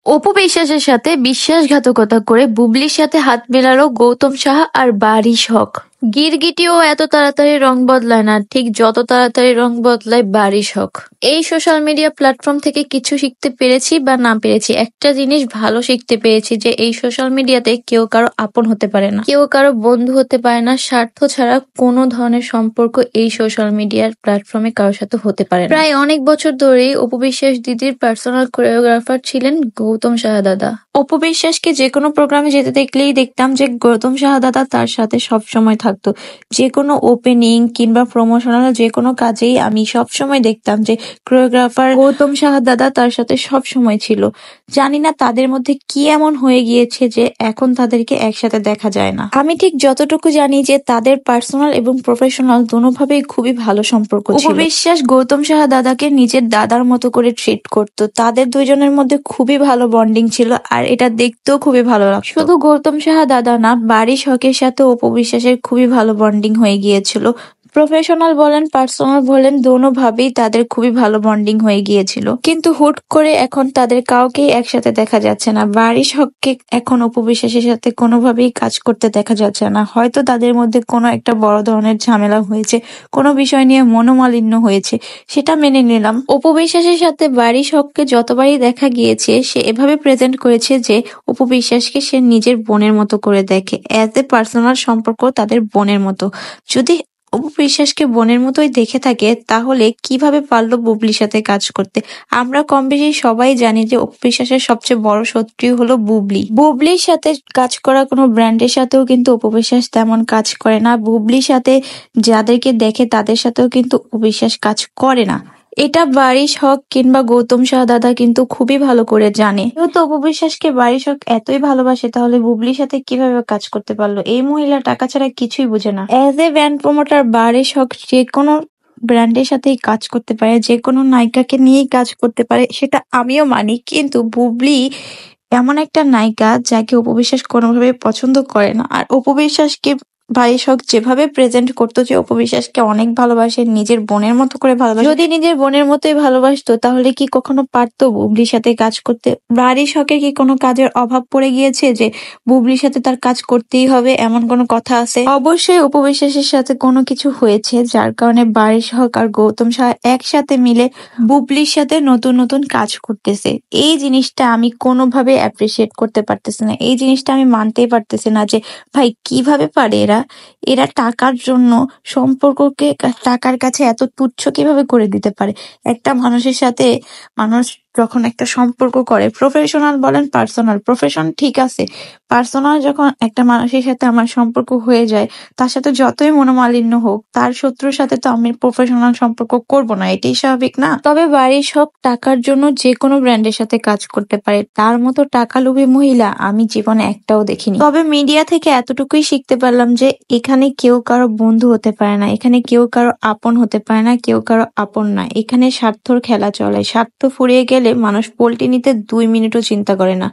অপু বিশ্বাসের সাথে বিশ্বাসঘাতকতা করে বুবলির সাথে হাত মেলালো গৌতম সাহা আর বারিশ হক। গিরগিটিও এত তাড়াতাড়ি রং বদলায় না, ঠিক যত তাড়াতাড়ি রং বদলায় বারিশ হক। এই সোশ্যাল মিডিয়া প্ল্যাটফর্ম থেকে কিছু শিখতে পেরেছি বা না পেরেছি, একটা জিনিস ভালো শিখতে পেরেছি যে এই সোশ্যাল মিডিয়াতে কেউ কারো আপন হতে পারে না, কেউ কারো বন্ধু হতে পারে না। স্বার্থ ছাড়া কোনো ধরনের সম্পর্ক এই সোশ্যাল মিডিয়ার প্ল্যাটফর্মে কারোর সাথে হতে পারে না। প্রায় অনেক বছর ধরেই অপু বিশ্বাস দিদির পার্সোনাল কোরিওগ্রাফার ছিলেন গৌতম সাহা দাদা। অপু বিশ্বাসকে যে কোনো প্রোগ্রামে যেতে দেখলেই দেখতাম যে গৌতম সাহা দাদা তার সাথে সবসময় থাকতো। যে কোনো ওপেনিং কিংবা প্রমোশনাল যে কোনো কাজেই আমি সবসময় দেখতাম যে কোরিওগ্রাফার গৌতম সাহা দাদা তার সাথে সব সময় ছিল। জানি না তাদের মধ্যে কি এমন হয়ে গিয়েছে যে এখন তাদেরকে একসাথে দেখা যায় না। আমি ঠিক যতটুকু জানি যে তাদের পার্সোনাল এবং প্রফেশনাল দোনোভাবেই খুবই ভালো সম্পর্ক ছিল। অপু বিশ্বাস গৌতম সাহা দাদাকে নিজের দাদার মতো করে ট্রিট করতো। তাদের দুইজনের মধ্যে খুবই ভালো বন্ডিং ছিল আর এটা দেখতেও খুবই ভালো লাগতো। শুধু গৌতম সাহা দাদা না, বারিশ হকের সাথে অপু বিশ্বাসের খুবই ভালো বন্ডিং হয়ে গিয়েছিল। প্রফেশনাল বলেন পার্সোনাল বলেন দোনোভাবেই তাদের খুবই ভালো বন্ডিং হয়ে গিয়েছিল। কিন্তু হুট করে এখন তাদের কাউকেই একসাথে দেখা যাচ্ছে না। বারিশ হককে এখন অপু বিশ্বাসের সাথে কোনোভাবেই কাজ করতে দেখা যাচ্ছে না। হয়তো তাদের মধ্যে কোনো একটা বড় ধরনের ঝামেলা হয়েছে, কোনো বিষয় নিয়ে মনোমালিন্য হয়েছে, সেটা মেনে নিলাম। অপু বিশ্বাসের সাথে বারিশ হককে যতবারই দেখা গিয়েছে সে এভাবে প্রেজেন্ট করেছে যে অপু বিশ্বাসকে সে নিজের বোনের মতো করে দেখে, অ্যাজ এ পার্সোনাল সম্পর্ক তাদের বোনের মতো। যদি অপু বিশ্বাসকে বোনের মতোই দেখে থাকে তাহলে কিভাবে পারলো বুবলির সাথে কাজ করতে? আমরা কম বেশি সবাই জানি যে অপু বিশ্বাসের সবচেয়ে বড় শত্রু হলো বুবলি। বুবলির সাথে কাজ করা কোনো ব্র্যান্ডের সাথেও কিন্তু অপু বিশ্বাস তেমন কাজ করে না। বুবলির সাথে যাদেরকে দেখে তাদের সাথেও কিন্তু অপু বিশ্বাস কাজ করে না। এটা বারিশ হক কিংবা গৌতম সাহা দাদা কিন্তু খুবই ভালো করে জানে। যেহেতু অপু বিশ্বাসকে বারিশ হক এতই ভালোবাসে তাহলে বুবলির সাথে কিভাবে কাজ করতে পারলো? এই মহিলা টাকা ছাড়া কিছুই বুঝে না। অ্যাজ এ ব্র্যান্ড প্রমোটার বারিশ হক যে কোনো ব্র্যান্ডের সাথেই কাজ করতে পারে, যে কোনো নায়িকাকে নিয়েই কাজ করতে পারে, সেটা আমিও মানি। কিন্তু বুবলি এমন একটা নায়িকা যাকে অপু বিশ্বাস কোনোভাবে পছন্দ করে না। আর অপু বিশ্বাসকে বারিশ হক যেভাবে প্রেজেন্ট করতো যে অপু বিশ্বাসকে অনেক ভালোবাসে, নিজের বোনের মতো করে ভালোবাসে, যদি নিজের বোনের মতোই ভালোবাসতো তাহলে কি কখনো পারতো বুবলির সাথে কাজ করতে? বারিশ হকের কি কোনো কাজের অভাব পড়ে গিয়েছে যে বুবলির সাথে তার কাজ করতেই হবে, এমন কোনো কথা আছে? অবশ্যই অপু বিশ্বাসের সাথে কোনো কিছু হয়েছে যার কারণে বারিশ হক আর গৌতম সাহা একসাথে মিলে বুবলির সাথে নতুন নতুন কাজ করতেছে। এই জিনিসটা আমি কোনোভাবে অ্যাপ্রিসিয়েট করতে পারতেছি না। এই জিনিসটা আমি মানতেই পারতেছি না যে ভাই কিভাবে পারে এরা এরা টাকার জন্য সম্পর্ককে টাকার কাছে এত তুচ্ছ কিভাবে করে দিতে পারে? একটা মানুষের সাথে মানুষ যখন একটা সম্পর্ক করে, প্রফেশনাল বলেন পার্সোনাল, প্রফেশন ঠিক আছে, পার্সোনাল যখন একটা মানুষের সাথে আমার সম্পর্ক হয়ে যায়, তার সাথে যতই মনোমালিন্য হোক, তার শত্রুর সাথে তো আমি প্রফেশনাল সম্পর্ক করব না, এটাই স্বাভাবিক না? তবে বারিশ হক টাকার জন্য যে কোনো ব্র্যান্ডের সাথে কাজ করতে পারে, তার মতো টাকা লোভী মহিলা আমি জীবনে একটাও দেখিনি। তবে মিডিয়া থেকে এতটুকুই শিখতে পারলাম যে এখানে কেউ কারো বন্ধু হতে পারে না, এখানে কেউ কারো আপন হতে পারে না, কেউ কারো আপন না। এখানে স্বার্থর খেলা চলে, স্বার্থ ফুরিয়ে গেলে মানুষ পল্টি নিতে 2 মিনিটও চিন্তা করে না।